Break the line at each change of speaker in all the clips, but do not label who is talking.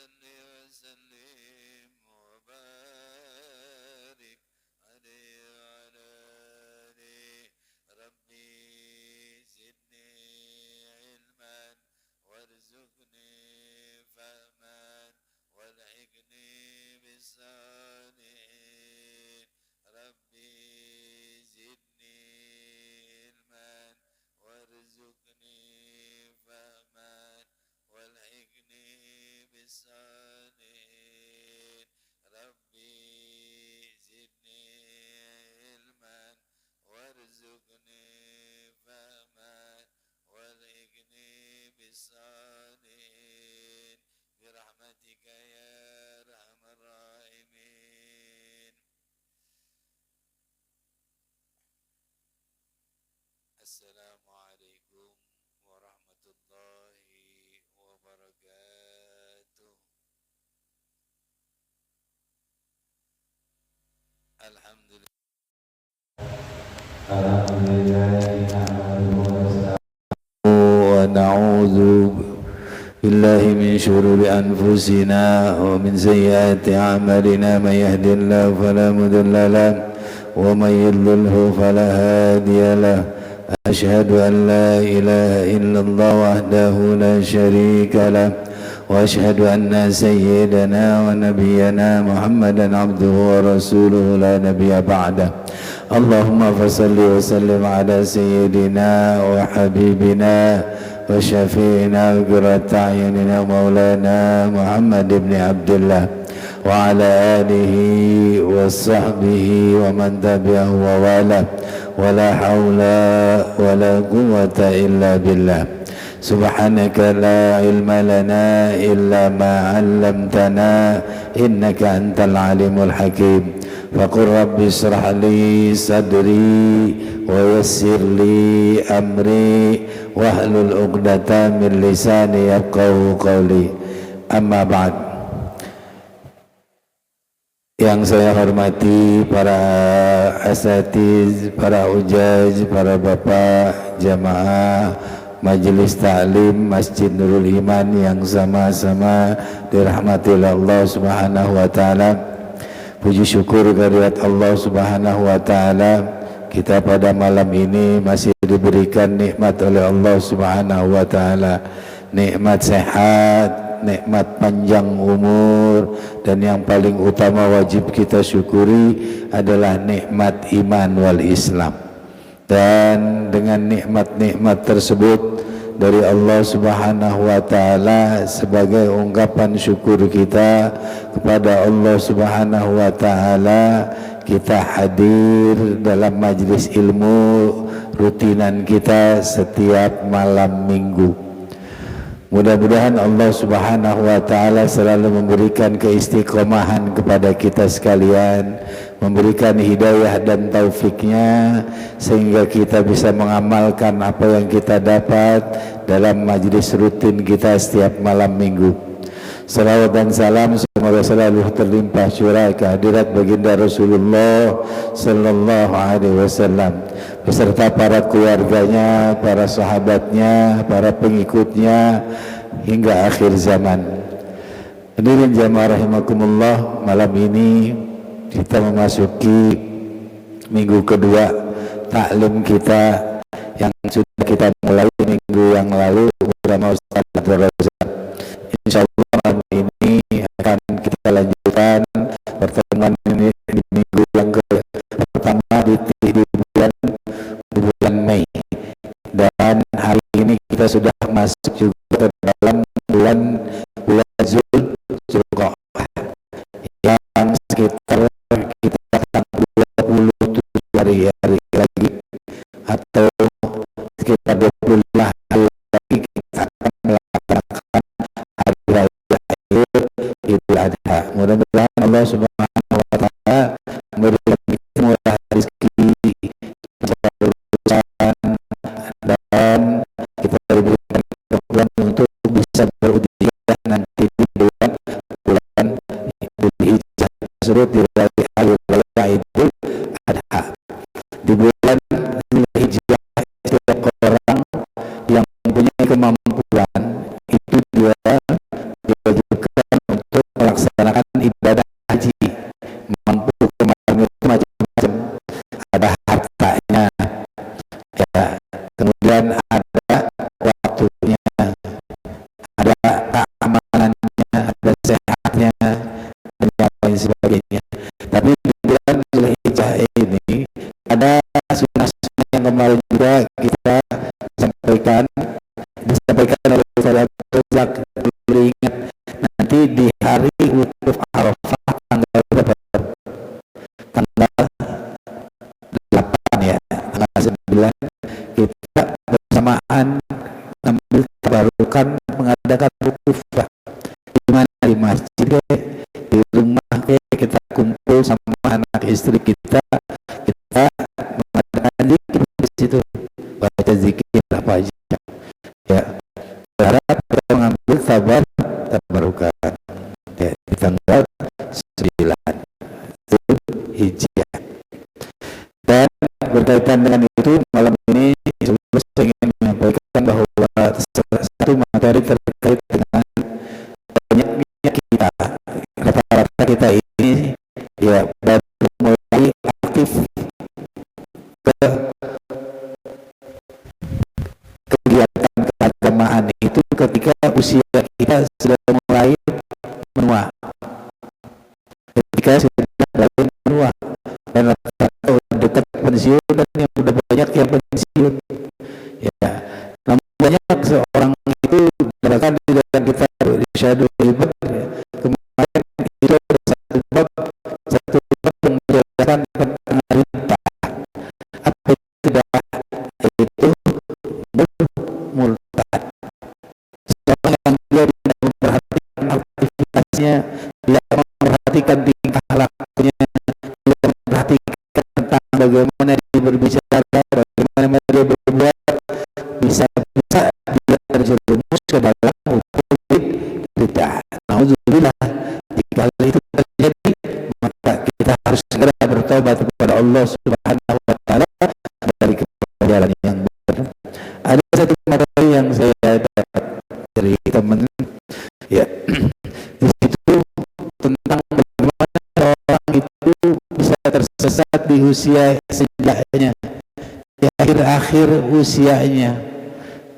صل وسلم وبارك عليه وعلى آله ربي زدني علما وارزقني فهما والحقني بالصالحين ربي زدني علما وارزقني فهما والحقني بالصالحين ربي زدني علما وارزقني فهما والحقني بالصالحين برحمتك يا أرحم الراحمين. Assalamualaikum warahmatullahi wabarakatuh. Alhamdulillah. Wa na'udzu billahi min syururi anfusina wa min sayyiati a'malina may yahdihillahu fala mudilla lahu wa may yudlilhu fala hadiya lahu. أشهد أن لا إله إلا الله وحده لا شريك له وأشهد أن سيدنا ونبينا محمدا عبده ورسوله لا نبي بعده. اللهم فصل وسلم على سيدنا وحبيبنا وشفيعنا وقرة أعيننا مولانا محمد بن عبد الله وعلى آله وصحبه ومن تبعه ووالاه ولا حول ولا قوة إلا بالله. سبحانك لا علم لنا إلا ما علمتنا إنك أنت العليم الحكيم. فقل رب اشرح لي صدري ويسر لي أمري واحلل عقدة من لساني يفقهوا قولي. أما بعد. Yang saya hormati para asatiz, para ujaj, para bapak, jamaah Majelis Ta'lim Masjid Nurul Iman yang sama-sama dirahmati oleh Allah Subhanahu wa taala. Puji syukur kehadirat Allah Subhanahu wa taala, kita pada malam ini masih diberikan nikmat oleh Allah Subhanahu wa taala. Nikmat sehat, nikmat panjang umur, dan yang paling utama wajib kita syukuri adalah nikmat iman wal Islam. Dan dengan nikmat-nikmat tersebut dari Allah Subhanahu wa taala, sebagai ungkapan syukur kita kepada Allah Subhanahu wa taala, kita hadir dalam majlis ilmu rutinan kita setiap malam minggu. Mudah-mudahan Allah Subhanahu wa taala selalu memberikan keistiqomahan kepada kita sekalian, memberikan hidayah dan taufiknya, sehingga kita bisa mengamalkan apa yang kita dapat dalam majlis rutin kita setiap malam minggu. Salawat dan salam semoga selalu terlimpah curah kehadirat baginda Rasulullah sallallahu alaihi wasallam beserta para keluarganya, para sahabatnya, para pengikutnya hingga akhir zaman. Hadirin jamaah rahimakumullah, malam ini kita memasuki minggu kedua taklim kita yang sudah kita mulai minggu yang lalu bersama Ustaz Abdul Razak. Insyaallah malam ini akan kita lanjutkan pertemuan ini di minggu yang pertama di bulan Mei, dan hari ini kita sudah masuk juga ke dalam bulan Zulqa'dah yang sekitar kita akan 27 hari lagi atau sekitar 25 hari lagi kita akan melaksanakan hari raya Idul Adha. Mudah-mudahan Allah Subhanahu wa taala memberikan kita murah rezeki dan kita diberikan kekuatan untuk bisa berujiah nanti di bulan Idul Hijjah, surut di hari raya Idul Adha. Di bulan Idul Hijjah, setiap orang yang mempunyai kemampuan itu dia diwajibkan melakukan mengadakan wukuf di mana, di masjid, di rumah, kita kumpul sama anak istri kita mengadakan zikir di situ, baca zikir apa aja ya, berharap kita mengambil tabarukan ya, di tanggal 9 Zulhijjah. Dan berkaitan dengan itu, malam ini saya ingin menyampaikan bahwa satu materi terkait dengan banyaknya kita, rata-rata kita ini ya baru mulai aktif ke kegiatan keagamaan itu ketika usia kita sudah mulai menua, ketika sudah mulai menua dan rata-rata dekat pensiun, dan yang sudah banyak yang pensiun ya. Namun banyak seorang itu bahkan di dalam kita Syahadul Ibad kemarin itu ada satu bab yang menjelaskan tentang riddah. Apa itu riddah? Yaitu murtad. Seorang yang dia tidak memperhatikan aktivitasnya, tidak memperhatikan tingkah lakunya, tidak memperhatikan tentang bagaimana dia berbicara, bagaimana dia berbuat, bisa-bisa dia terjerumus ke dalam hukum riddah. Nauzubillah. Jika hal itu terjadi, maka kita harus segera bertobat kepada Allah Subhanahu wa taala dari jalan yang benar. Ada satu materi yang saya dapat dari teman ya, di situ tentang bagaimana orang itu bisa tersesat di usia sejaknya, di akhir-akhir usianya.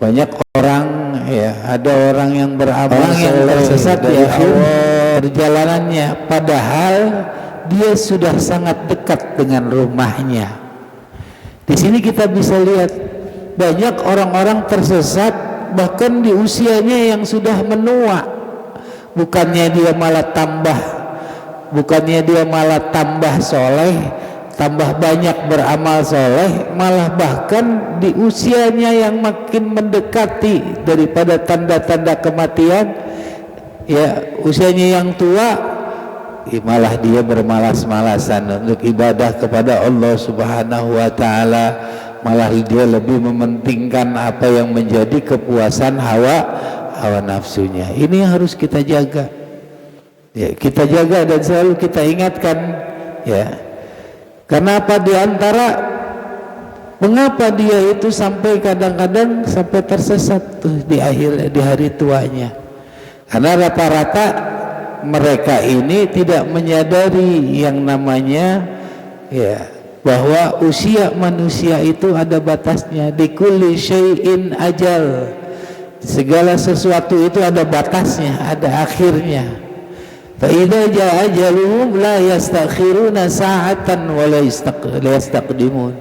Banyak orang ya, ada orang yang beramal yang tersesat di akhir perjalanannya, padahal dia sudah sangat dekat dengan rumahnya. Di sini kita bisa lihat banyak orang-orang tersesat bahkan di usianya yang sudah menua. Bukannya dia malah tambah soleh, tambah banyak beramal soleh, malah bahkan di usianya yang makin mendekati daripada tanda-tanda kematian ya, usianya yang tua ya, malah dia bermalas-malasan untuk ibadah kepada Allah Subhanahu wa taala, malah dia lebih mementingkan apa yang menjadi kepuasan hawa nafsunya. Ini yang harus kita jaga ya, kita jaga dan selalu kita ingatkan ya. Kenapa diantara mengapa dia itu sampai kadang-kadang sampai tersesat tuh di hari tuanya? Karena rata-rata mereka ini tidak menyadari yang namanya ya, bahwa usia manusia itu ada batasnya. Di kulli syai'in ajal. Segala sesuatu itu ada batasnya, ada akhirnya. Fa'idha ja'a ajaluhum la yastakhiruna sa'atan wa la yastaqdimun.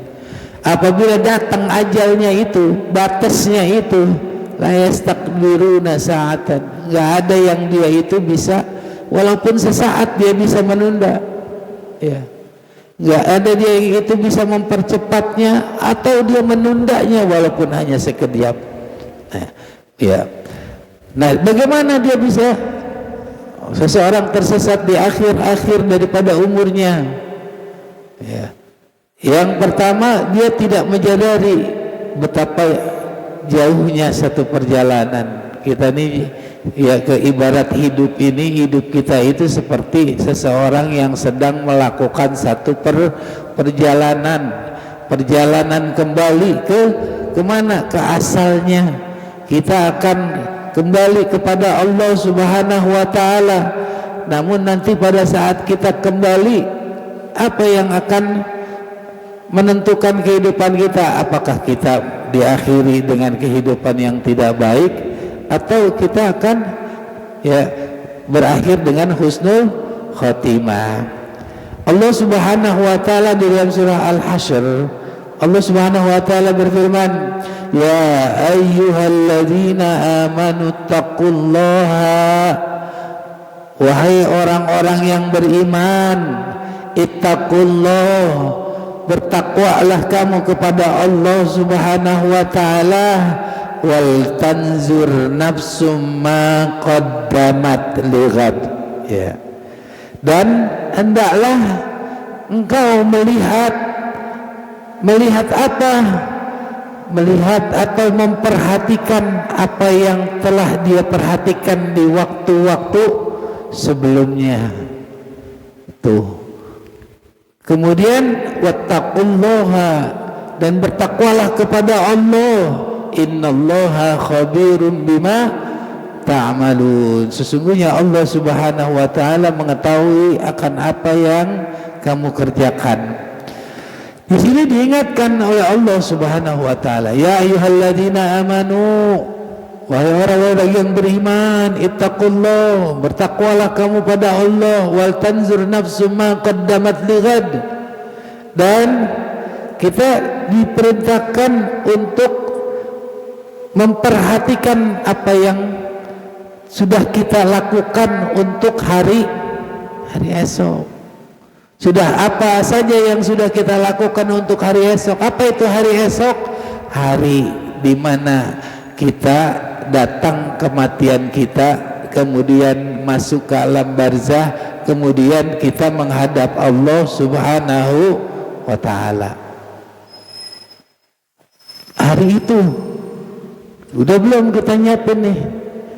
Apabila datang ajalnya itu, batasnya itu, la yastaqdiruna sa'atan, enggak ada yang dia itu bisa, walaupun sesaat dia bisa menunda ya, enggak ada dia itu bisa mempercepatnya atau dia menundanya walaupun hanya sekejap ya. Nah, bagaimana dia bisa seseorang tersesat di akhir-akhir daripada umurnya ya? Yang pertama, dia tidak menyadari betapa jauhnya satu perjalanan. Kita ini ya, ke ibarat hidup ini, hidup kita itu seperti seseorang yang sedang melakukan satu perjalanan kembali kemana? Ke asalnya. Kita akan kembali kepada Allah Subhanahu wa taala. Namun nanti pada saat kita kembali, apa yang akan menentukan kehidupan kita? Apakah kita diakhiri dengan kehidupan yang tidak baik, atau kita akan ya berakhir dengan husnul khotimah? Allah Subhanahu wa taala di dalam surah Al-Hasyr, Allah Subhanahu wa taala berfirman, ya ayyuhalladzina amanu taqullaha, wahai orang-orang yang beriman, ittaqullah, bertakwalah kamu kepada Allah Subhanahu wa taala, wal tanzur nafsum ma qaddamat lighad. Ya. Dan hendaklah engkau melihat apa? Melihat atau memperhatikan apa yang telah dia perhatikan di waktu-waktu sebelumnya. Tuh. Kemudian wattaqullaha, dan bertakwalah kepada Allah. Innallaha khabirun bima ta'malun. Sesungguhnya Allah Subhanahu wa taala mengetahui akan apa yang kamu kerjakan. Di sini diingatkan oleh Allah Subhanahu wa taala, ya ayyuhalladzina amanu, wahai orang-orang yang beriman, ittaqullah, bertakwalah kamu pada Allah, wal tanzur nafsum ma qaddamat lighad. Dan kita diperintahkan untuk memperhatikan apa yang sudah kita lakukan untuk hari esok. Sudah apa saja yang sudah kita lakukan untuk hari esok? Apa itu hari esok? Hari di mana kita datang kematian kita, kemudian masuk ke alam barzah, kemudian kita menghadap Allah Subhanahu wa taala. Hari itu udah belum kita nyiapin nih?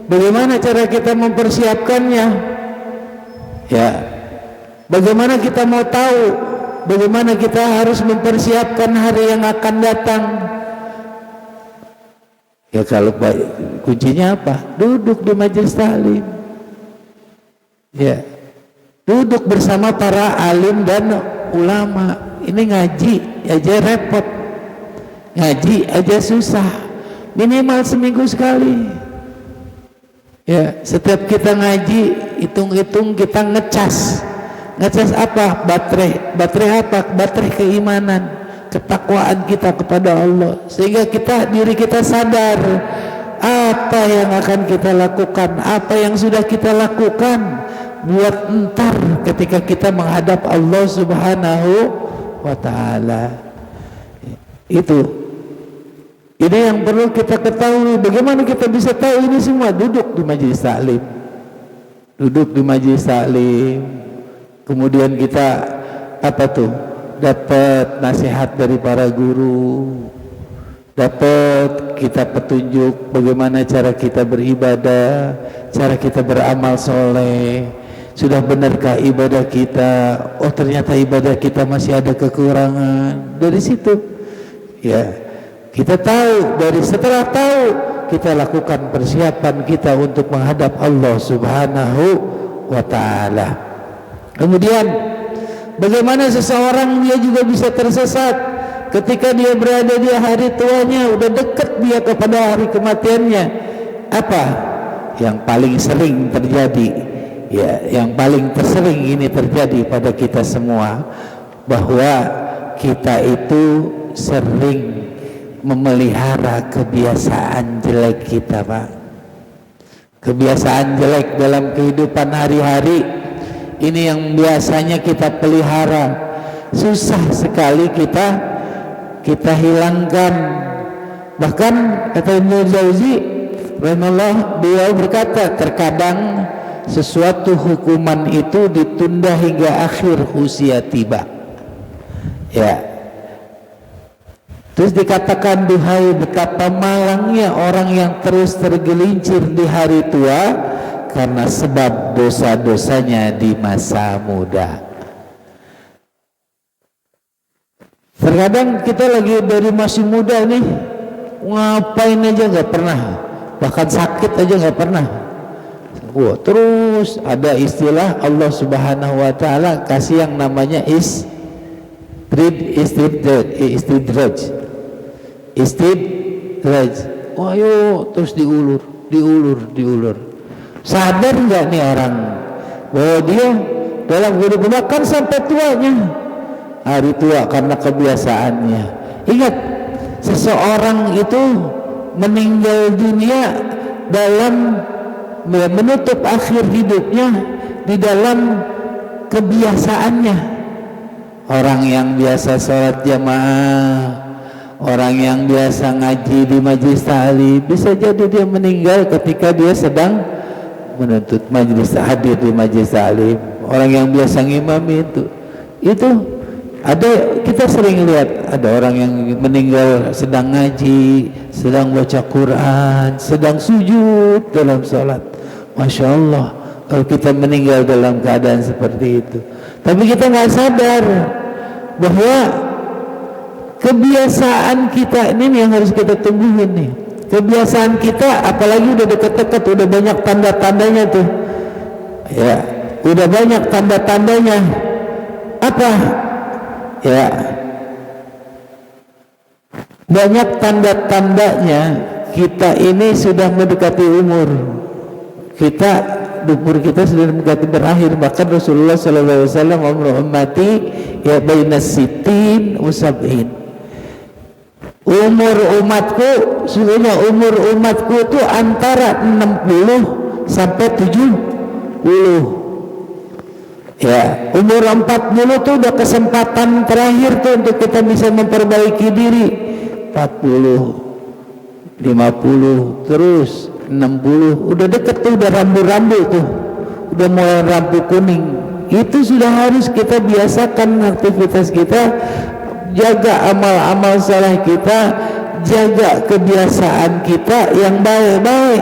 Bagaimana cara kita mempersiapkannya? Ya. Bagaimana kita mau tahu bagaimana kita harus mempersiapkan hari yang akan datang? Ya kalau kuncinya apa? Duduk di majelis taklim. Ya. Duduk bersama para alim dan ulama. Ini ngaji aja repot. Ngaji aja susah. Minimal seminggu sekali. Ya, setiap kita ngaji, hitung-hitung kita ngecas. Ngecas apa? Baterai apa? Baterai keimanan, ketakwaan kita kepada Allah, sehingga diri kita sadar apa yang akan kita lakukan, apa yang sudah kita lakukan buat entar ketika kita menghadap Allah Subhanahu wa taala. Ini yang perlu kita ketahui. Bagaimana kita bisa tahu ini semua? Duduk di majelis taklim. Kemudian kita dapat nasihat dari para guru, dapat kita petunjuk bagaimana cara kita beribadah, cara kita beramal soleh. Sudah benarkah ibadah kita? Oh ternyata ibadah kita masih ada kekurangan. Dari situ ya kita tahu. Setelah tahu, kita lakukan persiapan kita untuk menghadap Allah Subhanahu wa ta'ala. Kemudian bagaimana seseorang dia juga bisa tersesat ketika dia berada di hari tuanya, udah dekat dia kepada hari kematiannya. Apa yang paling sering terjadi? Ya, yang paling tersering ini terjadi pada kita semua, bahwa kita itu sering memelihara kebiasaan jelek kita, Pak. Kebiasaan jelek dalam kehidupan hari-hari ini yang biasanya kita pelihara, susah sekali kita hilangkan. Bahkan kata Ibnu Jauzi rahimahullah, beliau berkata, terkadang sesuatu hukuman itu ditunda hingga akhir usia tiba. Ya. Terus dikatakan, duhai betapa malangnya orang yang terus tergelincir di hari tua karena sebab dosa-dosanya di masa muda. Terkadang kita lagi dari masih muda nih, ngapain aja gak pernah, bahkan sakit aja gak pernah. Terus ada istilah Allah Subhanahu wa ta'ala kasih yang namanya istidraj. Ayo terus diulur. Sadar nggak nih orang bahwa dia dalam hidup bahkan sampai tuanya, hari tua karena kebiasaannya. Ingat, seseorang itu meninggal dunia dalam menutup akhir hidupnya di dalam kebiasaannya. Orang yang biasa sholat jamaah, Orang yang biasa ngaji di majelis ta'lim bisa jadi dia meninggal ketika dia sedang menuntut majelis, hadir di majelis ta'lim. Orang yang biasa ngimami itu ada, kita sering lihat ada orang yang meninggal sedang ngaji, sedang baca Quran, sedang sujud dalam sholat. Masya Allah, kalau kita meninggal dalam keadaan seperti itu, tapi kita nggak sadar bahwa kebiasaan kita ini yang harus kita tumbuhin nih. Kebiasaan kita, apalagi udah deket-deket, udah banyak tanda-tandanya tuh. Ya, udah banyak tanda-tandanya. Apa? Ya, banyak tanda-tandanya kita ini sudah mendekati umur. Umur kita sudah mendekati berakhir. Bahkan Rasulullah SAW ummati ya bainas sitin usab'in. Umur umatku, sesungguhnya umur umatku itu antara 60 sampai 70. Ya, umur 40 tuh udah kesempatan terakhir tuh untuk kita bisa memperbaiki diri. 40, 50, terus 60, udah deket tuh, udah rambu-rambu tuh, udah mulai rambu kuning. Itu sudah harus kita biasakan aktivitas kita, jaga amal-amal saleh kita, jaga kebiasaan kita yang baik-baik.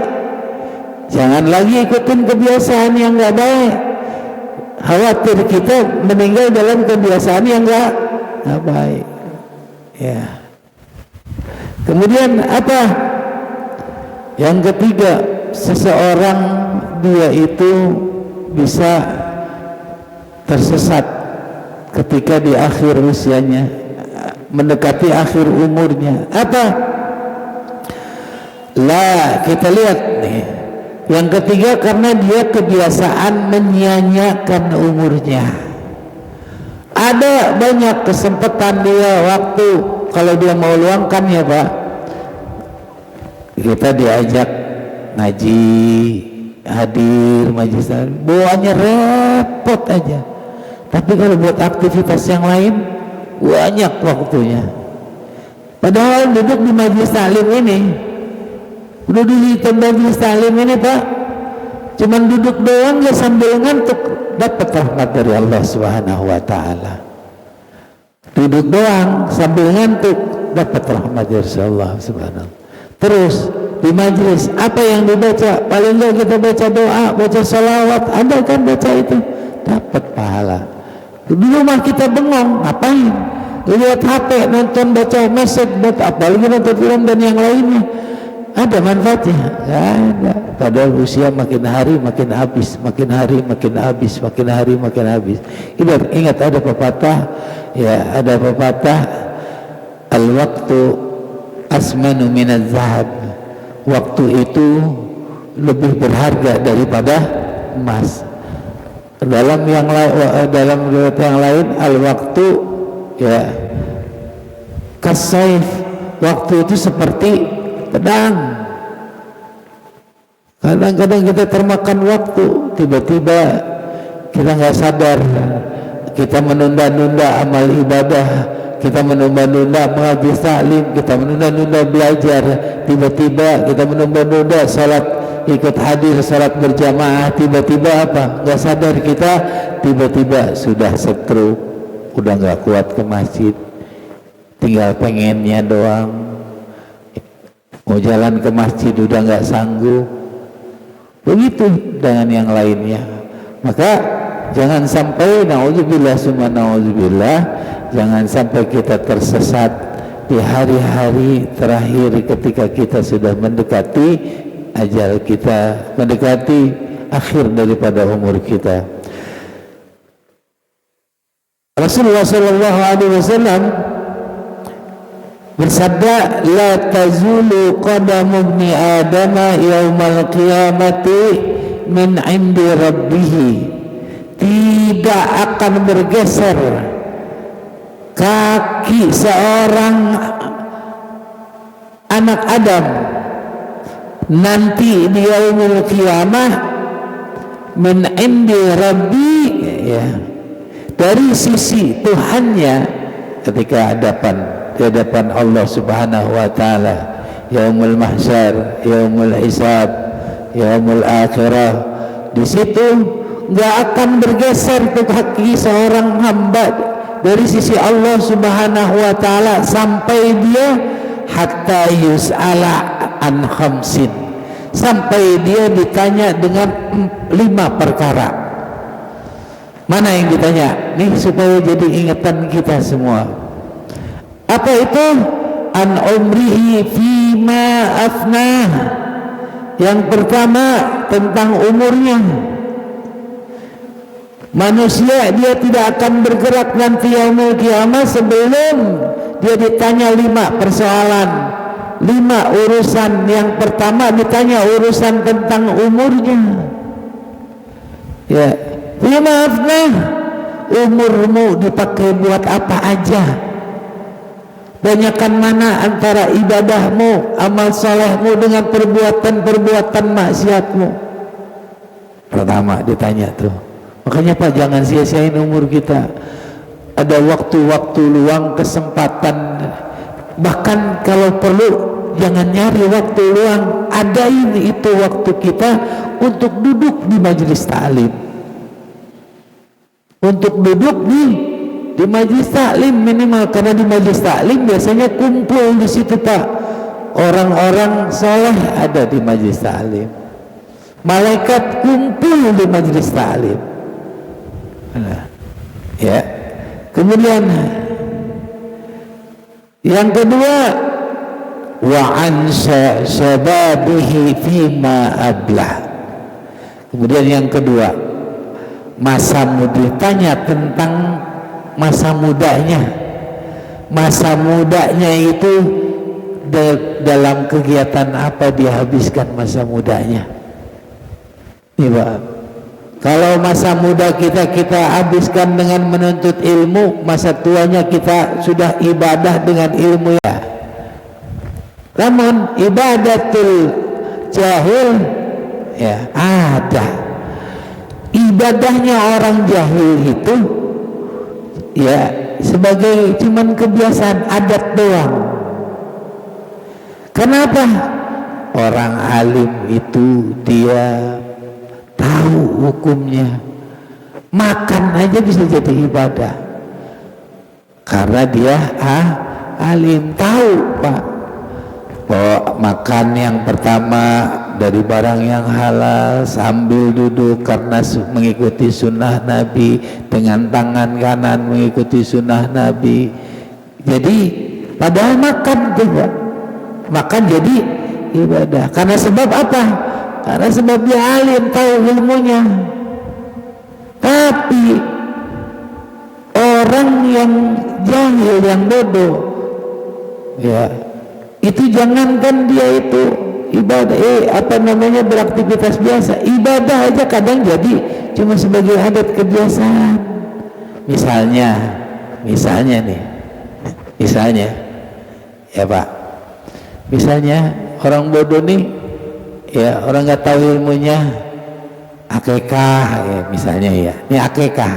Jangan lagi ikutin kebiasaan yang nggak baik. Khawatir kita meninggal dalam kebiasaan yang nggak baik. Ya. Kemudian apa? Yang ketiga, seseorang dia itu bisa tersesat ketika di akhir usianya, mendekati akhir umurnya. Apa? Lah, kita lihat nih. Yang ketiga, karena dia kebiasaan menyia-nyiakan umurnya. Ada banyak kesempatan dia waktu, kalau dia mau luangkan ya Pak, kita diajak ngaji, hadir majelis, bawaannya repot aja. Tapi kalau buat aktivitas yang lain banyak waktunya. Padahal duduk di majelis taklim ini, udah di majelis taklim ini Pak, cuman duduk doang ya sambil ngantuk, dapat rahmat dari Allah Subhanahu wa taala. Duduk doang sambil ngantuk, dapat rahmat dari Allah Subhanahu. Terus di majelis apa yang dibaca? Paling enggak kita baca doa, baca salawat, ada kan baca itu, dapat pahala. Di rumah kita bengong, ngapain? Lihat HP, nonton, baca message, apalagi nonton film dan yang lainnya. Ada manfaatnya? Gak ada. Padahal usia makin hari makin habis, makin hari makin habis, makin hari makin habis. Ingat ada pepatah, ya ada pepatah, al-waktu asmanu minaz zahab. Waktu itu lebih berharga daripada emas. Dalam yang lain, dalam riwayat yang lain, al-waktu ya kasayf. Waktu itu seperti pedang. Kadang-kadang kita termakan waktu, tiba-tiba kita nggak sadar, kita menunda-nunda amal ibadah, kita menunda-nunda mengaji taklim, kita menunda-nunda belajar, tiba-tiba kita menunda-nunda salat, ikut hadir salat berjamaah, tiba-tiba apa? Nggak sadar kita, tiba-tiba sudah stroke, udah nggak kuat ke masjid, tinggal pengennya doang. Mau jalan ke masjid udah nggak sanggup. Begitu dengan yang lainnya. Maka jangan sampai, naudzubillah summa naudzubillah, jangan sampai kita tersesat di hari-hari terakhir ketika kita sudah mendekati ajal kita, mendekati akhir daripada umur kita. Rasulullah SAW bersabda, la tazulu qadamu ibni adama yaumal qiyamati min indi rabbih. Tidak akan bergeser kaki seorang anak Adam nanti di yaumul qiyamah min indi rabbi, ya, dari sisi Tuhannya, ketika di hadapan Allah Subhanahu wa taala, yaumul mahsyar, yaumul hisab, yaumul akhirah. Di situ nggak akan bergeser tuh kaki seorang hamba dari sisi Allah Subhanahu wa taala sampai dia hatta yus'ala an khamsin, sampai dia ditanya dengan 5 perkara. Mana yang ditanya? Nih supaya jadi ingatan kita semua. Apa itu? An umrihi fima afnah. Yang pertama tentang umurnya. Manusia dia tidak akan bergerak nanti yaumul kiamah sebelum dia ditanya 5 persoalan, 5 urusan. Yang pertama ditanya urusan tentang umurnya. Ya, maaflah, umurmu dipakai buat apa aja? Banyakkan mana antara ibadahmu, amal solehmu dengan perbuatan maksiatmu? Pertama ditanya tuh. Makanya Pak, jangan sia-siain umur kita. Ada waktu-waktu luang, kesempatan. Bahkan kalau perlu jangan nyari waktu luang, adain itu waktu kita untuk duduk di majelis ta'lim. Untuk duduk di majelis taklim minimal, karena di majelis taklim biasanya kumpul di situ Pak. Orang-orang soleh ada di majelis taklim. Malaikat kumpul di majelis taklim. Ya. Kemudian yang kedua, wa an syababihi fima ablah. Kemudian yang kedua, masa muda, ditanya tentang masa mudanya. Masa mudanya itu dalam kegiatan apa dia habiskan masa mudanya. Iya Pak. Kalau masa muda kita habiskan dengan menuntut ilmu, masa tuanya kita sudah ibadah dengan ilmu ya. Namun ibadatul jahil ya ada. Ibadahnya orang jahil itu ya sebagai cuman kebiasaan adat doang. Kenapa? Orang alim itu dia tahu hukumnya. Makan aja bisa jadi ibadah karena dia alim, tahu Pak. Bahwa makan yang pertama dari barang yang halal sambil duduk karena mengikuti sunnah Nabi, dengan tangan kanan mengikuti sunnah Nabi. Jadi padahal makan juga, makan jadi ibadah. Karena sebab apa? Karena sebab dia alim, tahu ilmunya. Tapi orang yang jahil, yang bodoh ya, itu jangankan dia itu ibadah beraktivitas biasa, ibadah aja kadang jadi cuma sebagai adat kebiasaan. Misalnya ya Pak, misalnya orang bodoh nih ya, orang nggak tahu ilmunya, akekah ya misalnya ya, ini akekah,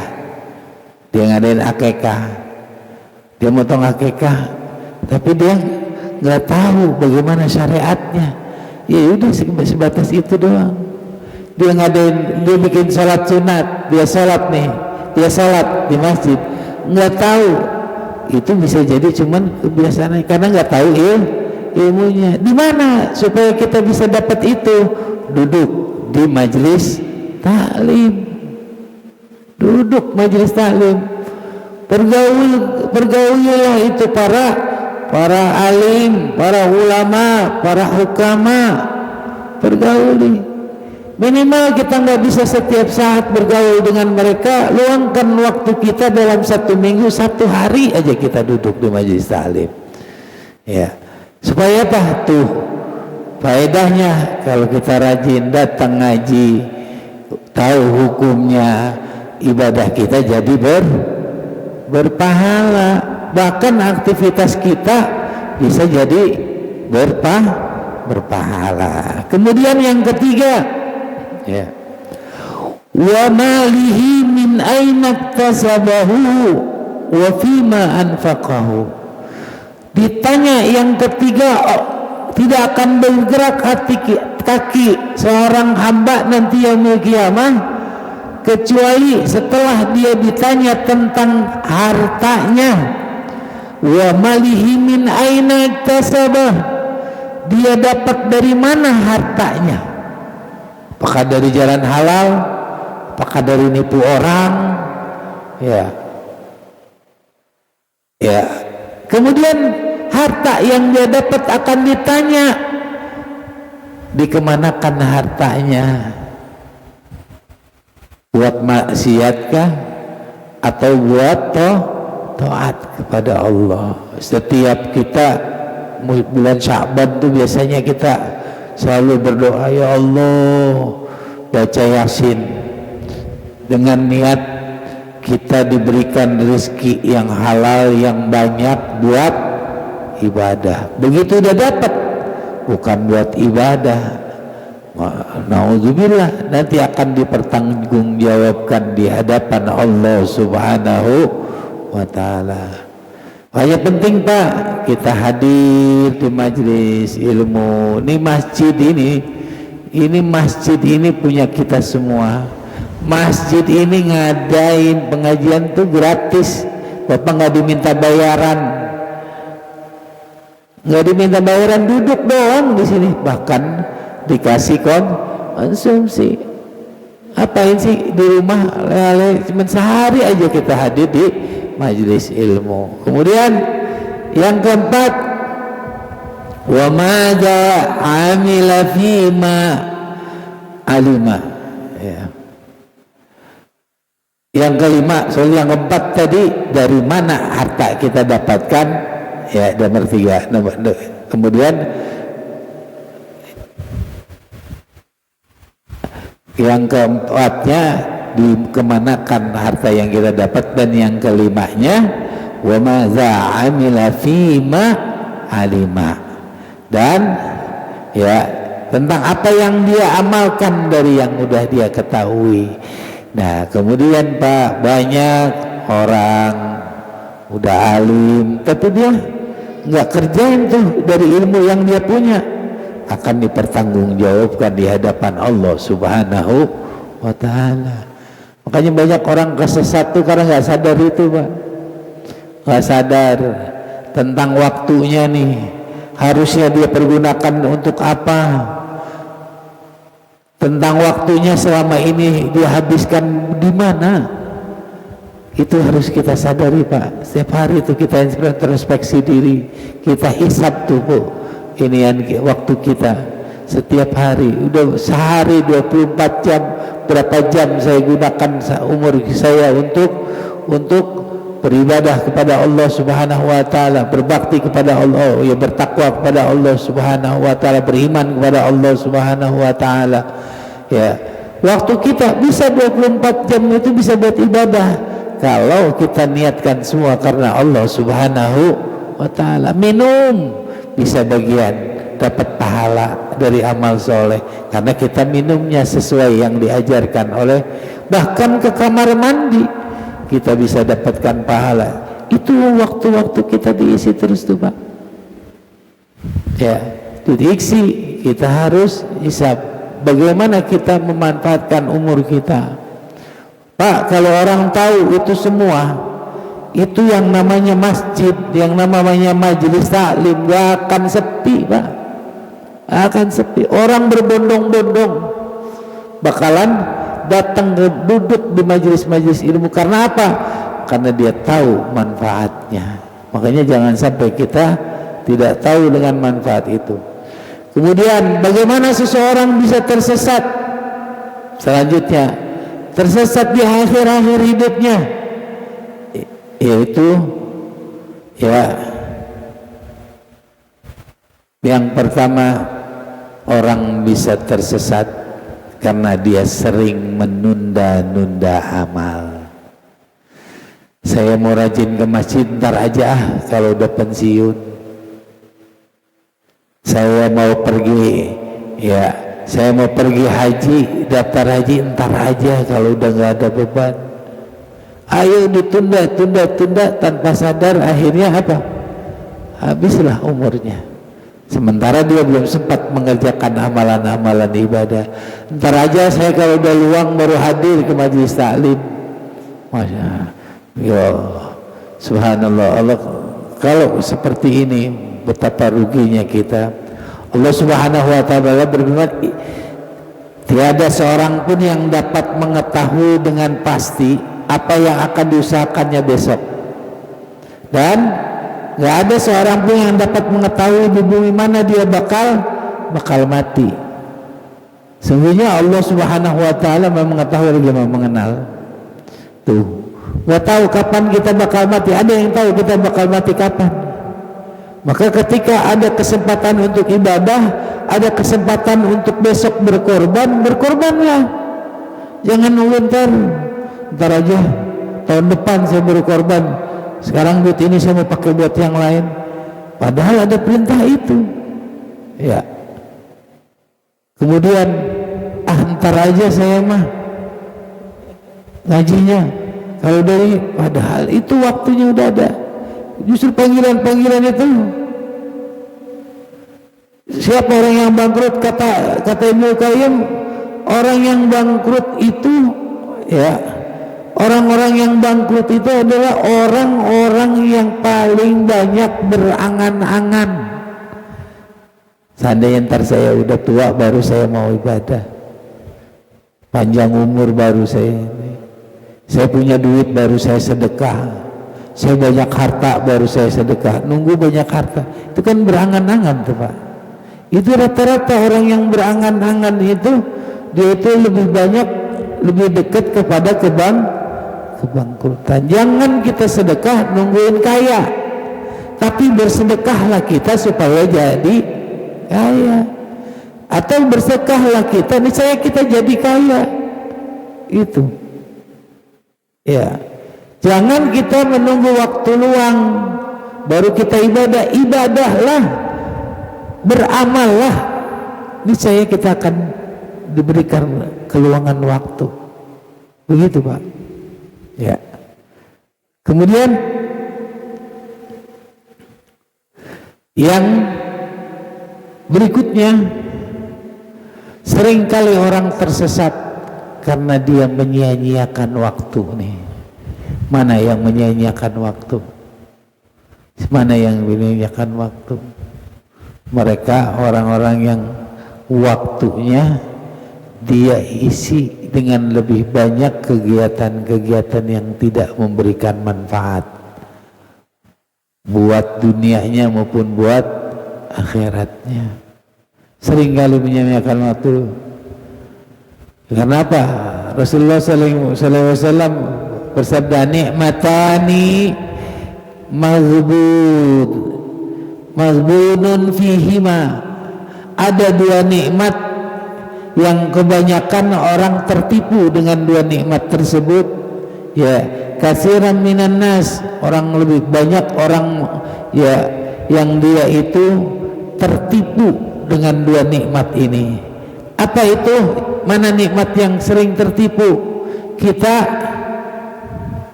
dia ngadain akekah, dia motong akekah, tapi dia nggak tahu bagaimana syariatnya. Ya udah sebatas itu doang. Dia ngadain, dia bikin sholat sunat, dia sholat di masjid, nggak tahu. Itu bisa jadi cuman kebiasaan karena nggak tahu ilmunya. Di mana supaya kita bisa dapat itu? Duduk di majelis taklim. Duduk majelis taklim. Pergaulilah itu para alim, para ulama, para hukama, pergauli. Minimal kita nggak bisa setiap saat bergaul dengan mereka. Luangkan waktu kita dalam 1 minggu, 1 hari aja kita duduk di majelis taklim. Ya, supaya apa tuh faedahnya? Kalau kita rajin datang ngaji, tahu hukumnya, ibadah kita jadi berpahala. Bahkan aktivitas kita bisa jadi berpahala. Kemudian yang ketiga ya, wa malihi min aina iktasabahu
wa fima anfaqahu. Ditanya yang ketiga, tidak akan bergerak kaki seorang hamba nanti yaumul qiyamah kecuali setelah dia ditanya tentang hartanya. Wa malihi min aina iktasabah, dia dapat dari mana hartanya, apakah dari jalan halal, apakah dari nipu orang, ya. Kemudian harta yang dia dapat akan ditanya, dikemanakan hartanya? Buat maksiatkah atau buat taat kepada Allah? Setiap kita bulan Sya'ban tuh biasanya kita selalu berdoa, ya Allah, baca Yasin dengan niat kita diberikan rezeki yang halal yang banyak buat ibadah. Begitu udah dapat, bukan buat ibadah, na'udzubillah, nanti akan dipertanggungjawabkan di hadapan Allah Subhanahu wa ta'ala. Makanya penting Pak, kita hadir di majelis ilmu. Ini masjid ini punya kita semua. Masjid ini ngadain pengajian tuh gratis, Bapak nggak diminta bayaran, duduk doang di sini, bahkan dikasih konsumsi. Apain sih di rumah lele, cuma sehari aja kita hadir di majelis ilmu. Kemudian yang keempat, wa madza amila fima alima, ya. Yang kelima, soal yang keempat tadi, dari mana harta kita dapatkan, ya, nomor 3. Kemudian yang keempatnya, dikemanakan harta yang kita dapat, dan yang kelimanya, wa madza amila fima alima, dan ya tentang apa yang dia amalkan dari yang udah dia ketahui. Nah kemudian Pak, banyak orang udah alim tapi dia nggak kerjain tuh dari ilmu yang dia punya, akan dipertanggungjawabkan di hadapan Allah Subhanahu wa ta'ala. Makanya banyak orang kesesat tuh karena nggak sadar itu Pak, nggak sadar tentang waktunya nih, harusnya dia pergunakan untuk apa, tentang waktunya selama ini dia habiskan di mana. Itu harus kita sadari Pak. Setiap hari itu kita introspeksi diri, kita hisab tuh Bu, ini yang waktu kita setiap hari. Udah sehari 24 jam, berapa jam saya gunakan umur saya untuk beribadah kepada Allah Subhanahu wa ta'ala, berbakti kepada Allah, ya, bertakwa kepada Allah Subhanahu wa ta'ala, beriman kepada Allah Subhanahu wa ta'ala. Ya, waktu kita bisa 24 jam itu bisa buat ibadah kalau kita niatkan semua karena Allah Subhanahu wa ta'ala. Minum bisa bagian dapat pahala dari amal soleh karena kita minumnya sesuai yang diajarkan oleh, bahkan ke kamar mandi kita bisa dapatkan pahala. Itu waktu-waktu kita diisi terus tuh Pak, ya, diisi. Kita harus hisab bagaimana kita memanfaatkan umur kita Pak. Kalau orang tahu itu semua, itu yang namanya masjid, yang namanya majelis taklim gak akan sepi Pak, akan sepi. Orang berbondong-bondong bakalan datang duduk di majelis-majelis ilmu. Karena apa? Karena dia tahu manfaatnya. Makanya jangan sampai kita tidak tahu dengan manfaat itu. Kemudian bagaimana seseorang bisa tersesat? Selanjutnya, tersesat di akhir-akhir hidupnya, yaitu ya, yang pertama, orang bisa tersesat karena dia sering menunda-nunda amal. Saya mau rajin ke masjid ntar aja kalau udah pensiun. Saya mau pergi, ya, saya mau pergi haji, daftar haji ntar aja kalau udah nggak ada beban. Ayo ditunda tanpa sadar, akhirnya apa? Habislah umurnya. Sementara dia belum sempat mengerjakan amalan-amalan ibadah. Ntar aja saya kalau udah luang baru hadir ke majelis taklim. Masya ya, subhanallah. Allah, kalau seperti ini betapa ruginya kita. Allah subhanahu wa ta'ala berfirman, tiada seorang pun yang dapat mengetahui dengan pasti apa yang akan diusahakannya besok, dan nggak ada seorang pun yang dapat mengetahui di bumi mana dia bakal mati. Sungguhnya Allah subhanahu wa ta'ala mengetahui lagi mengenal. Tuh, nggak tahu kapan kita bakal mati. Ada yang tahu kita bakal mati kapan. Maka ketika ada kesempatan untuk ibadah, ada kesempatan untuk besok berkorban, berkorbanlah. Jangan nunggu ntar aja tahun depan saya berkorban, sekarang duit ini saya mau pakai buat yang lain, padahal ada perintah itu ya. Kemudian ntar aja saya mah ngajinya, kalau dari padahal itu waktunya udah ada. Justru panggilan itu, siapa orang yang bangkrut, kata Ibnu Qayyim, orang yang bangkrut itu ya, orang-orang yang bangkrut itu adalah orang-orang yang paling banyak berangan-angan. Seandainya ntar saya udah tua baru saya mau ibadah, panjang umur baru saya punya duit baru saya sedekah, saya banyak harta baru saya sedekah. Nunggu banyak harta itu kan berangan-angan tuh Pak. Itu rata-rata orang yang berangan-angan itu, dia itu lebih dekat kepada kebangkrutan. Jangan kita sedekah nungguin kaya, tapi bersedekahlah kita supaya jadi kaya, atau bersedekahlah kita niscaya kita jadi kaya. Itu ya, jangan kita menunggu waktu luang baru kita ibadahlah, beramallah, niscaya kita akan diberikan keluangan waktu. Begitu Pak ya. Kemudian yang berikutnya, seringkali orang tersesat karena dia menyia-nyiakan waktu nih. Mana yang menyia-nyiakan waktu? Mana yang menyia-nyiakan waktu? Mereka orang-orang yang waktunya dia isi dengan lebih banyak kegiatan-kegiatan yang tidak memberikan manfaat buat dunianya maupun buat akhiratnya. Seringkali menyia-nyiakan waktu. Kenapa? Rasulullah sallallahu alaihi wasallam bersabda, nikmatani maghbunun fihima. Ada dua nikmat yang kebanyakan orang tertipu dengan dua nikmat tersebut ya. Katsiran minan nas, orang lebih banyak orang ya yang dia itu tertipu dengan dua nikmat ini. Apa itu? Mana nikmat yang sering tertipu?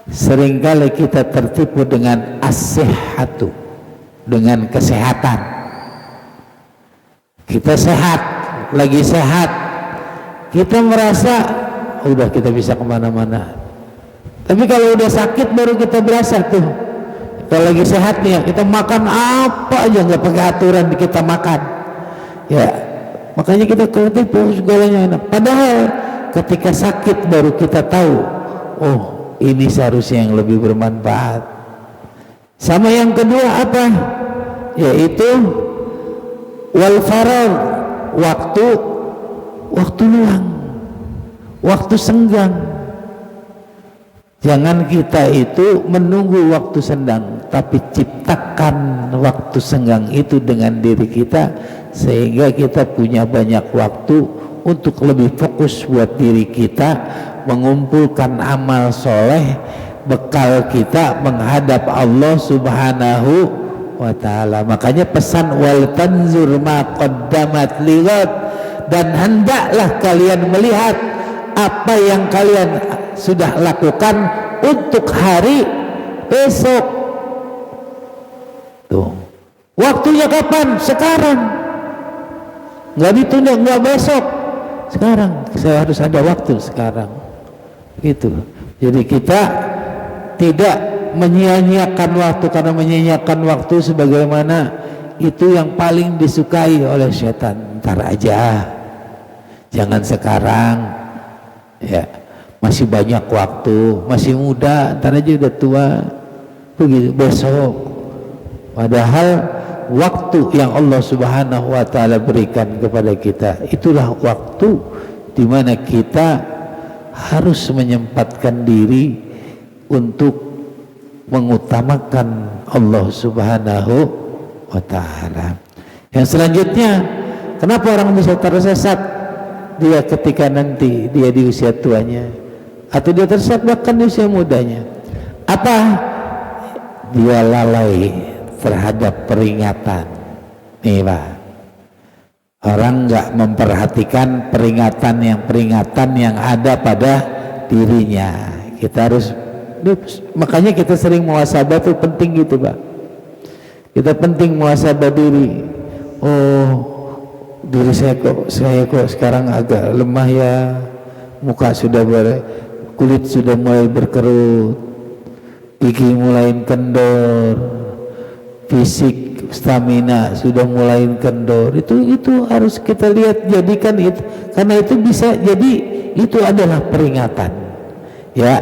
Seringkali kita tertipu dengan as-sihhatu, dengan kesehatan. Kita sehat, lagi sehat, kita merasa udah kita bisa kemana-mana. Tapi kalau udah sakit baru kita berasa tuh. Kalau lagi sehat nih ya, kita makan apa aja nggak pakai aturan kita makan ya, makanya kita ketipu segalanya enak. Padahal ketika sakit baru kita tahu, oh ini seharusnya yang lebih bermanfaat. Sama yang kedua apa? Yaitu wal faragh, waktu luang, waktu senggang. Jangan kita itu menunggu waktu senggang, tapi ciptakan waktu senggang itu dengan diri kita, sehingga kita punya banyak waktu untuk lebih fokus buat diri kita, mengumpulkan amal soleh, bekal kita menghadap Allah subhanahu wa ta'ala. Makanya pesan wal tanzur ma qaddamat lighad, dan hendaklah kalian melihat apa yang kalian sudah lakukan untuk hari besok. Tuh. Waktunya kapan? Sekarang. Nggak ditunda, nggak besok. Sekarang. Saya harus ada waktu sekarang. Gitu. Jadi kita tidak menyia-nyiakan waktu, karena menyia-nyiakan waktu sebagaimana itu yang paling disukai oleh setan. Ntar aja, jangan sekarang, ya masih banyak waktu, masih muda, ntar aja udah tua, begitu besok. Padahal waktu yang Allah Subhanahu wa Ta'ala berikan kepada kita, itulah waktu di mana kita harus menyempatkan diri untuk mengutamakan Allah Subhanahu wa Ta'ala. Yang selanjutnya, kenapa orang bisa tersesat? Dia ketika nanti dia di usia tuanya, atau dia tersesat bahkan di usia mudanya. Apa? Dia lalai terhadap peringatan. Nih Pak, orang nggak memperhatikan peringatan yang ada pada dirinya. Kita harus, makanya kita sering muhasabah tuh penting gitu Pak. Kita penting muhasabah diri. Oh, diri saya kok sekarang agak lemah ya, muka sudah kulit sudah mulai berkerut, gigi mulai kendor, fisik stamina sudah mulai kendor. Itu harus kita lihat, jadikan itu, karena itu bisa jadi itu adalah peringatan. Ya,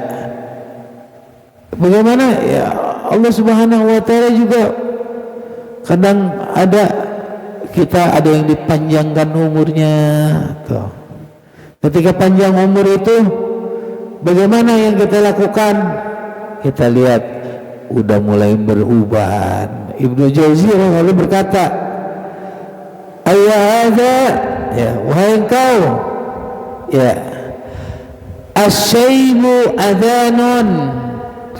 bagaimana ya Allah Subhanahu wa Ta'ala juga kadang kita ada yang dipanjangkan umurnya tuh. Ketika panjang umur itu bagaimana yang kita lakukan? Kita lihat udah mulai beruban. Ibnu Jauzi lalu berkata, ayahada, ya wahai engkau, ya asyaibu adhanun.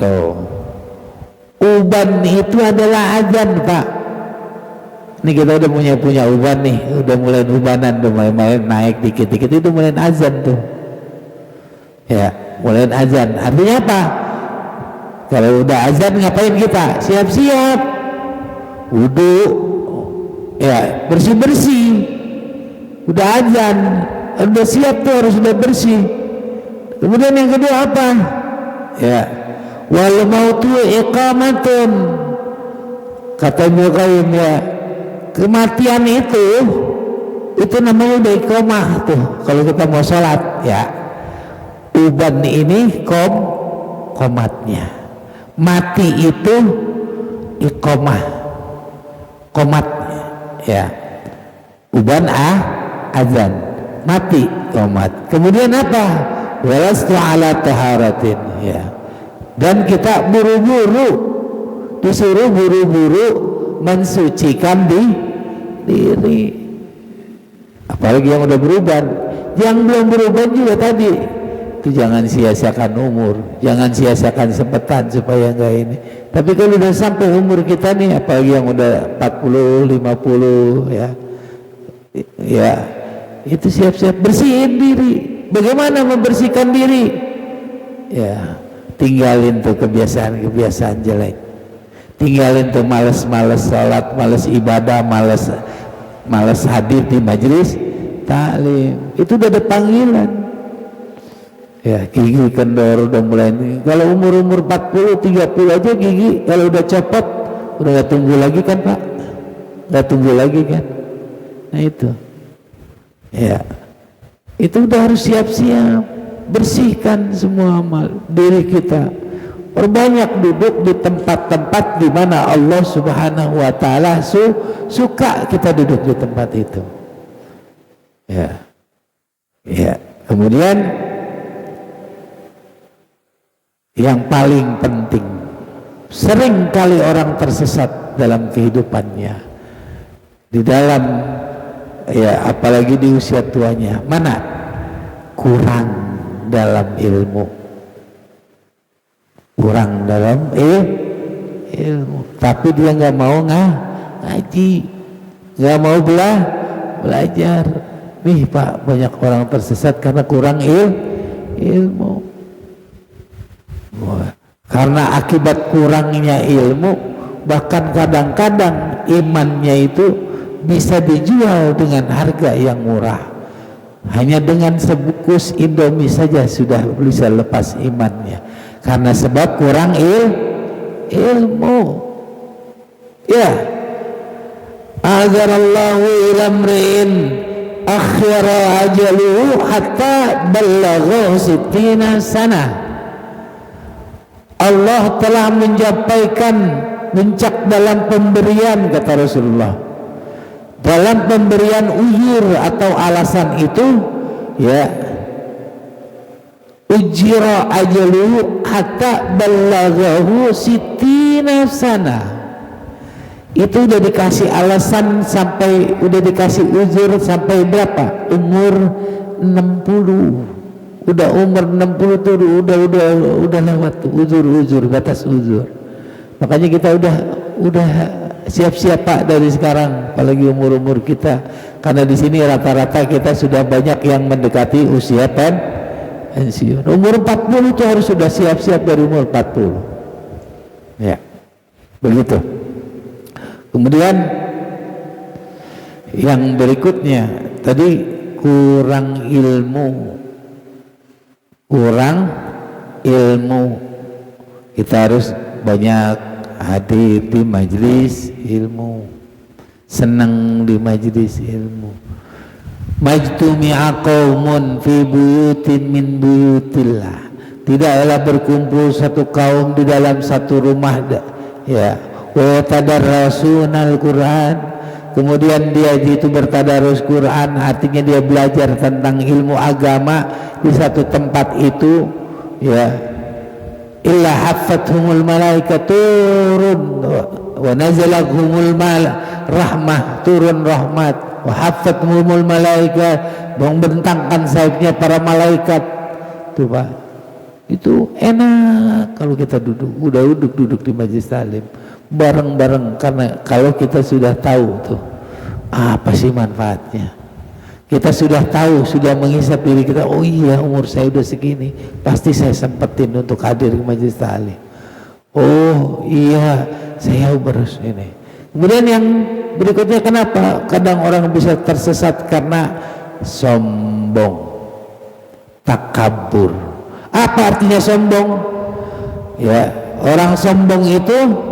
Tuh, uban itu adalah azan Pak. Ini kita udah punya uban nih, udah mulai ubanan, udah mulai naik dikit-dikit, itu mulai azan tuh. Ya, mulai azan. Artinya apa? Kalau udah azan ngapain kita? Siap-siap, wudu, ya bersih-bersih. Udah azan, udah siap tuh, harus udah bersih. Kemudian yang kedua apa? Ya, wal mautu iqamatun. Kata Ibnu Qayyim, ya kematian itu namanya udah iqamah tuh. Kalau kita mau sholat, ya uban ini komatnya, mati itu iqamah, komatnya, ya uban azan, mati komat. Kemudian apa? Walastu ala taharatin, ya, dan kita buru-buru, disuruh buru-buru mensucikan diri. Apalagi yang udah beruban. Yang belum beruban juga tadi itu jangan sia-siakan umur, jangan sia-siakan sempetan supaya enggak ini. Tapi kalau udah sampai umur kita nih, apalagi yang udah 40, 50, ya itu siap-siap bersihin diri. Bagaimana membersihkan diri? Ya, tinggalin tuh kebiasaan-kebiasaan jelek. Tinggalin tuh males-males sholat, males ibadah, males hadir di majelis taklim. Itu udah ada panggilan. Ya, gigi kendor udah mulai ini. Kalau umur 40, 30 aja gigi kalau udah copot udah gak tunggu lagi kan Pak? Gak tunggu lagi kan? Nah itu, ya itu udah harus siap-siap. Bersihkan semua amal diri kita. Perbanyak duduk di tempat-tempat di mana Allah Subhanahu wa Ta'ala suka kita duduk di tempat itu. Ya. Ya, kemudian yang paling penting, sering kali orang tersesat dalam kehidupannya, di dalam, ya apalagi di usia tuanya, mana? Kurang dalam ilmu, kurang dalam ilmu, tapi dia nggak mau ngaji, nggak mau belajar. Nih Pak, banyak orang tersesat karena kurang ilmu. Karena akibat kurangnya ilmu, bahkan kadang-kadang imannya itu bisa dijual dengan harga yang murah. Hanya dengan sebungkus Indomie saja sudah bisa lepas imannya, karena sebab kurang ilmu. Ya, agarallahu ilamri'in akhira ajaluhu hatta ballaghahu sittina sana. Allah telah menyampaikan puncak dalam pemberian, kata Rasulullah, dalam pemberian uzur atau alasan itu, ya, ujira ajaluhu hatta ballaghahu sittina sana. Itu udah dikasih alasan sampai, udah dikasih uzur sampai berapa? Umur 60. Udah umur 60 tuh udah lewat tuh uzur, batas uzur. Makanya kita udah siap-siap Pak dari sekarang, apalagi umur kita, karena di sini rata-rata kita sudah banyak yang mendekati usia pensiun. Umur 40 itu harus sudah siap-siap dari umur 40. Ya, begitu. Kemudian yang berikutnya tadi kurang ilmu. Kita harus banyak hadir di majelis ilmu, senang di majelis ilmu. Majtumi'a qaumun fi buyutin min buyutillah. Tidaklah berkumpul satu kaum di dalam satu rumah, ya, wa tadarrasunal Qur'an. Kemudian dia itu bertadarus Quran, artinya dia belajar tentang ilmu agama di satu tempat itu, ya, illa haffathumul malaikatu turun wa nazalathumul rahmah, turun rahmat, wa haffathumul malaikat, membentangkan sayapnya para malaikat. Tuh Pak, itu enak kalau kita duduk di majelis taklim bareng-bareng, karena kalau kita sudah tahu tuh apa sih manfaatnya, kita sudah tahu, sudah menghisap diri kita, oh iya umur saya udah segini, pasti saya sempetin untuk hadir ke majelis taklim. Oh iya saya harus ini. Kemudian yang berikutnya, kenapa kadang orang bisa tersesat? Karena sombong, takabur. Apa artinya sombong? Ya, orang sombong itu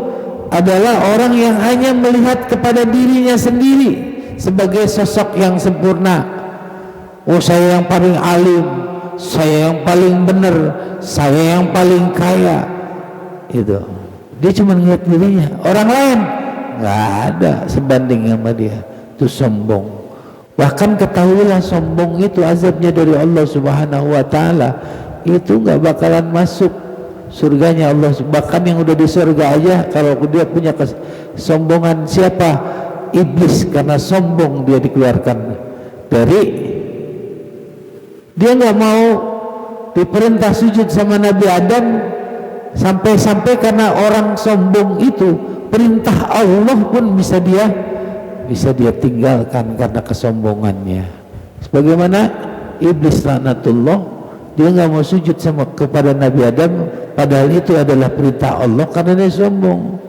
adalah orang yang hanya melihat kepada dirinya sendiri sebagai sosok yang sempurna. Oh saya yang paling alim, saya yang paling benar, saya yang paling kaya. Itu dia cuma lihat dirinya, orang lain nggak ada sebanding sama dia. Itu sombong. Bahkan ketahuilah sombong itu azabnya dari Allah Subhanahu wa Ta'ala. Itu nggak bakalan masuk surganya Allah. Bahkan yang udah di surga aja, kalau dia punya kesombongan, siapa? Iblis, karena sombong dia dikeluarkan dari, dia nggak mau diperintah sujud sama Nabi Adam, sampai-sampai karena orang sombong itu perintah Allah pun bisa dia tinggalkan karena kesombongannya. Sebagaimana iblis laknatullah, dia nggak mau sujud kepada Nabi Adam, padahal itu adalah perintah Allah, karena dia sombong.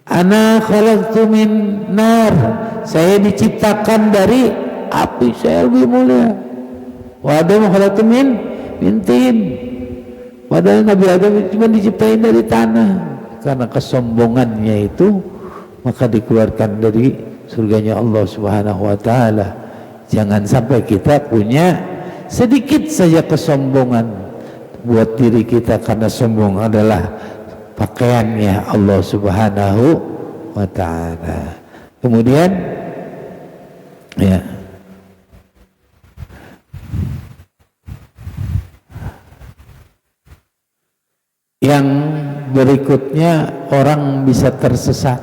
Ana khalaqtu min nar, saya diciptakan dari api, saya lebih mulia. Wa Adam khalaqtu min tin, padahal Nabi Adam cuma diciptain dari tanah. Karena kesombongannya itu, maka dikeluarkan dari surganya Allah Subhanahu wa Ta'ala. Jangan sampai kita punya sedikit saja kesombongan buat diri kita, karena sombong adalah pakaiannya Allah Subhanahu wa Ta'ala. Kemudian ya, yang berikutnya, orang bisa tersesat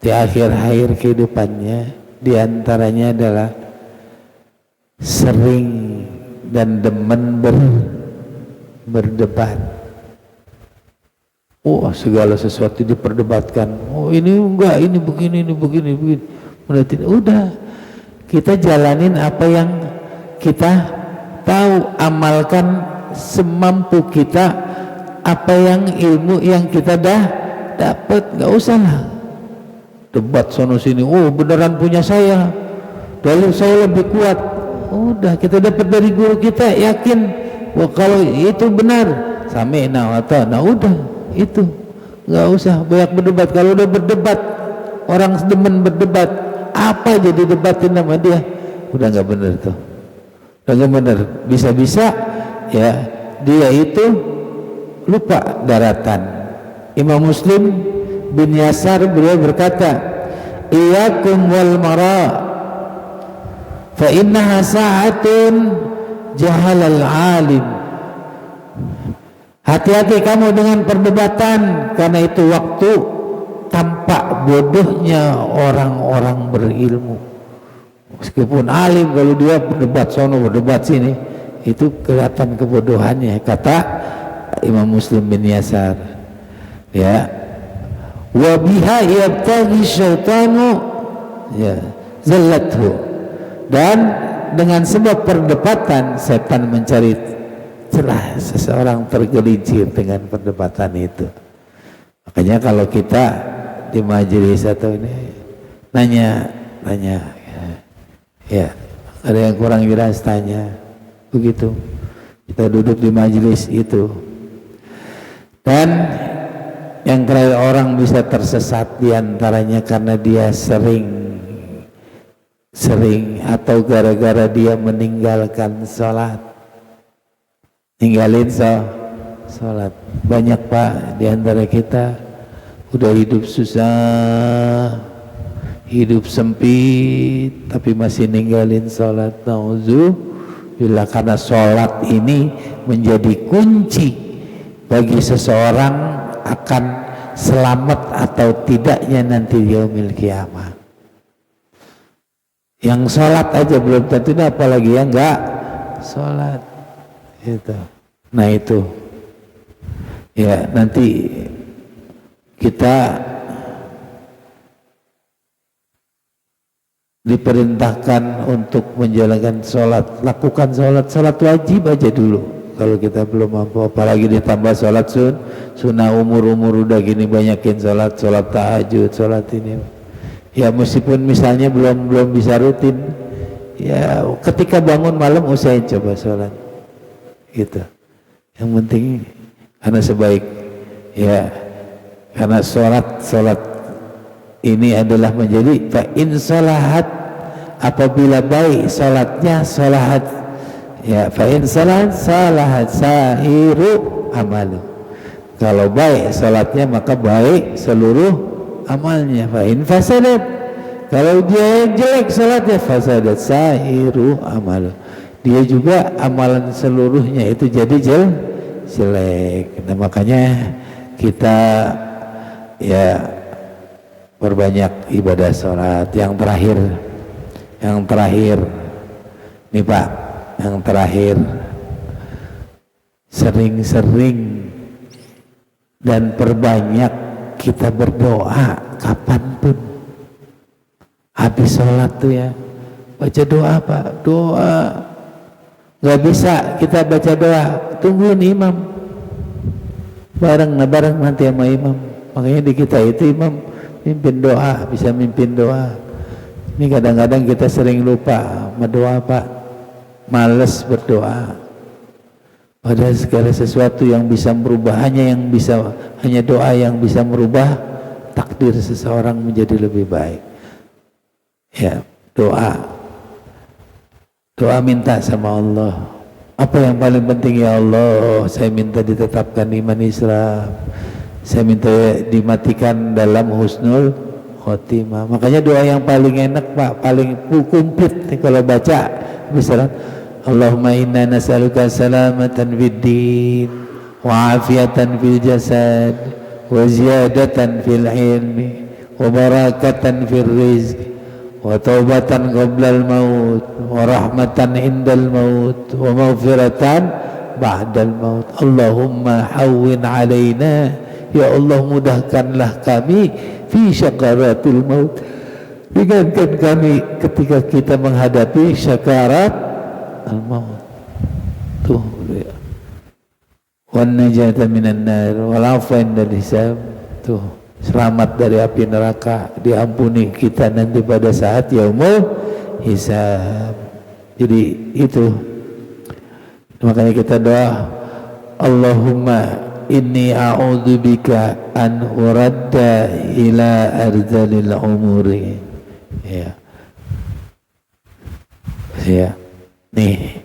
di akhir-akhir kehidupannya. Di antaranya adalah sering dan demen berdebat. Oh, segala sesuatu diperdebatkan. Oh, ini enggak, ini begini, ini begini. Berarti udah, kita jalanin apa yang kita tahu, amalkan semampu kita, apa yang ilmu yang kita dah dapat. Nggak usah lah debat sono sini, oh beneran punya saya, dalil saya lebih kuat. Udah, kita dapat dari guru kita, yakin wah kalau itu benar, sami'na wa ata'na. Udah, itu nggak usah banyak berdebat. Kalau udah berdebat, orang demen berdebat, apa jadi debatin sama dia, udah nggak bener tuh, udah nggak bener. Bisa-bisa ya dia itu lupa daratan. Imam Muslim bin Yasar beliau berkata, iyyakum wal mara fa innaha sa'atun jahalal alim. Hati-hati kamu dengan perdebatan, karena itu waktu tampak bodohnya orang-orang berilmu. Meskipun alim, kalau dia berdebat sono berdebat sini, itu kelihatan kebodohannya, kata Imam Muslim bin Yasar. Ya, wa biha yabtaghi syaitanu ya zallathu, dan dengan sebab perdebatan setan mencari celah seseorang tergelincir dengan perdebatan itu. Makanya kalau kita di majelis atau ini nanya ya ada yang kurang jelas tanya, begitu kita duduk di majelis itu. Dan yang terakhir, orang bisa tersesat diantaranya karena dia sering atau gara-gara dia meninggalkan sholat, ninggalin sholat. Banyak Pak diantara kita udah hidup susah, hidup sempit, tapi masih ninggalin sholat. Nauzubillah, karena sholat ini menjadi kunci bagi seseorang akan selamat atau tidaknya nanti di yaumil kiamah. Yang sholat aja belum tentu, apalagi yang enggak sholat itu. Nah itu ya, nanti kita diperintahkan untuk menjalankan sholat, lakukan sholat wajib aja dulu. Kalau kita belum mampu, apalagi ditambah sholat sunnah, umur udah gini banyakin sholat tahajud, sholat ini. Ya meskipun misalnya belum bisa rutin, ya ketika bangun malam usahain coba sholat, gitu. Yang penting karena sebaik ya, karena sholat ini adalah menjadi fa'in sholahat, apabila baik sholatnya sholahat. Ya, fa'in salat sahiru amalu. Kalau baik salatnya maka baik seluruh amalnya. Fa'in fasadat, kalau dia jelek salatnya, fasadat sahiru amalu. Dia juga amalan seluruhnya itu jadi jelek. Nah, makanya kita ya perbanyak ibadah salat. Yang terakhir nih Pak, yang terakhir, sering-sering dan perbanyak kita berdoa kapanpun. Habis sholat tuh ya baca doa Pak, doa. Gak bisa kita baca doa, tungguin imam, bareng nanti sama imam. Makanya di kita itu imam mimpin doa, bisa mimpin doa. Ini kadang-kadang kita sering lupa berdoa Pak, males berdoa. Padahal segala sesuatu yang bisa merubah, hanya doa yang bisa merubah takdir seseorang menjadi lebih baik. Ya, doa minta sama Allah. Apa yang paling penting? Ya Allah, saya minta ditetapkan iman Islam, saya minta dimatikan dalam husnul khotimah. Makanya doa yang paling enak Pak, paling komplit kalau baca misalnya, Allahumma inna nas'aluka salamatan fid din wa afiyatan fil jasad wa ziyadatan fil ilmi wa barakatan fil rizq wa taubatan qablal maut wa rahmatan indal maut wa maghfiratan ba'dal maut. Allahumma hawwin alaina, ya Allah mudahkanlah kami fi syakaratil maut, ringankan kami ketika kita menghadapi syakarat al-maut. Tuh wan najata minan nar wal afwa inda hisab. Tuh, selamat dari api neraka, diampuni kita nanti pada saat yaumul hisab. Jadi itu makanya kita doa, Allahumma inni a'udzubika an uradda ila ardalil umuri. Ya. Ya. Nih,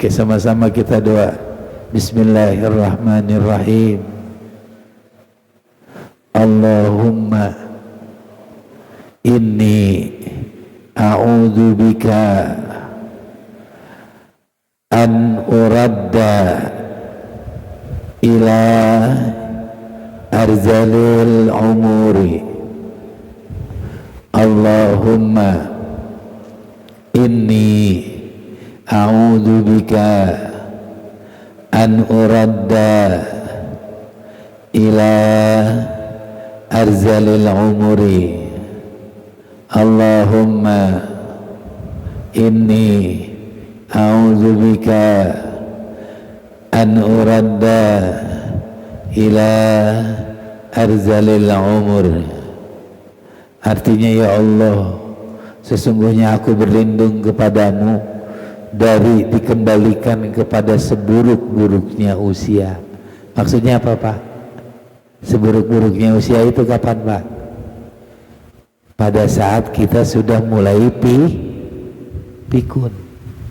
sama-sama kita doa. Bismillahirrahmanirrahim. Allahumma inni a'udzubika an uradda ila arzalil umuri. Allahumma inni a'udzubika an uradda ila arzalil umuri. Allahumma inni a'udzubika an uradda ila arzalil umur. Artinya, ya Allah, sesungguhnya aku berlindung kepadamu dari dikembalikan kepada seburuk-buruknya usia. Maksudnya apa, Pak? Seburuk-buruknya usia itu kapan, Pak? Pada saat kita sudah mulai pikun.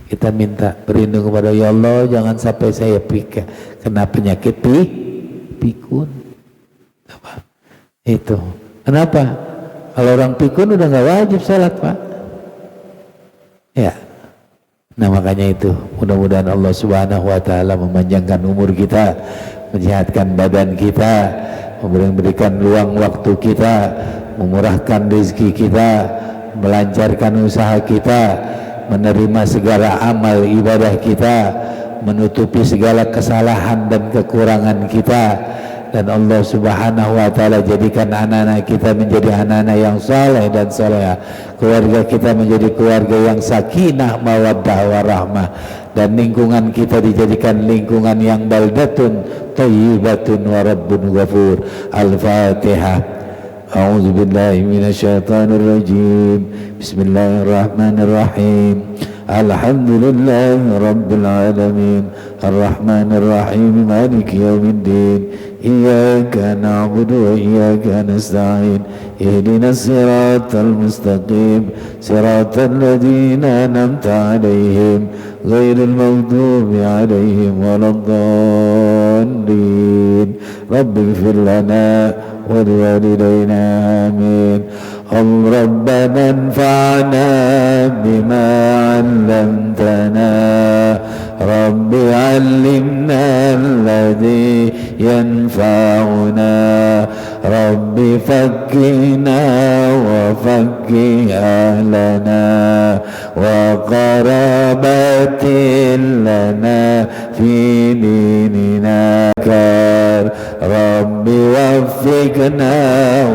Kita minta berlindung kepada, ya Allah, jangan sampai saya kena penyakit pikun. Apa? Itu. Kenapa? Kalau orang pikun udah nggak wajib sholat, Pak. Ya. Nah, makanya itu mudah-mudahan Allah Subhanahu wa taala memanjangkan umur kita, menyehatkan badan kita, memberikan luang waktu kita, memurahkan rezeki kita, melancarkan usaha kita, menerima segala amal ibadah kita, menutupi segala kesalahan dan kekurangan kita, dan Allah Subhanahu wa taala jadikan anak-anak kita menjadi anak-anak yang saleh dan salehah, keluarga kita menjadi keluarga yang sakinah mawaddah warahmah, dan lingkungan kita dijadikan lingkungan yang baldatun thayyibatun wa rabbun ghafur. Al-Fatihah. A'udzu billahi minasyaitonir rajim. Bismillahirrahmanirrahim. Alhamdulillahi rabbil alamin. Arrahmanir rahim. Maliki yaumiddin. Iyyaka na'budu wa iyyaka nasta'in. Ihdinas siratal mustaqim. Siratal ladzina an'amta 'alaihim ghairil maghdubi 'alaihim waladdallin. Rabbighfir lana ولوالدينا آمين. ربنا انفعنا بما علمتنا. رب علمنا الذي ينفعنا. رب فكنا وفكه أهلنا وقرابات لنا في ديننا. رب وفقنا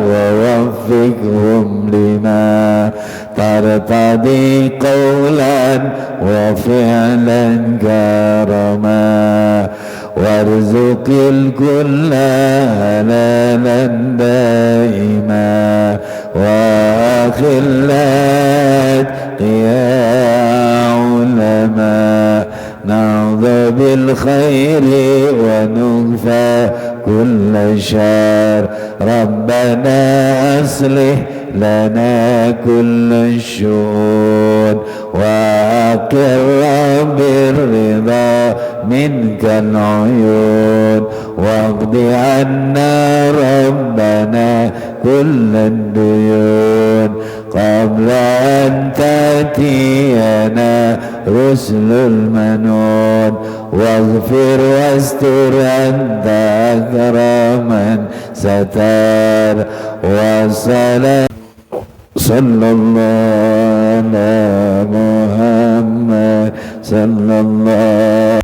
ووفقهم لما ترتضي قولا وفعلا كرما. وارزق الكل هلالا دائما. وأخلات يا علماء. نعوذ بالخير ونغفى كل شر. ربنا أصلح لنا كل الشؤون. وأقر بالرضا منك العيون. واقض عنا ربنا كل الديون قبل أن تأتينا رسل المنون. واغفر واستر أنت أكرم من ستر. وسلام صلى الله على محمد صلى الله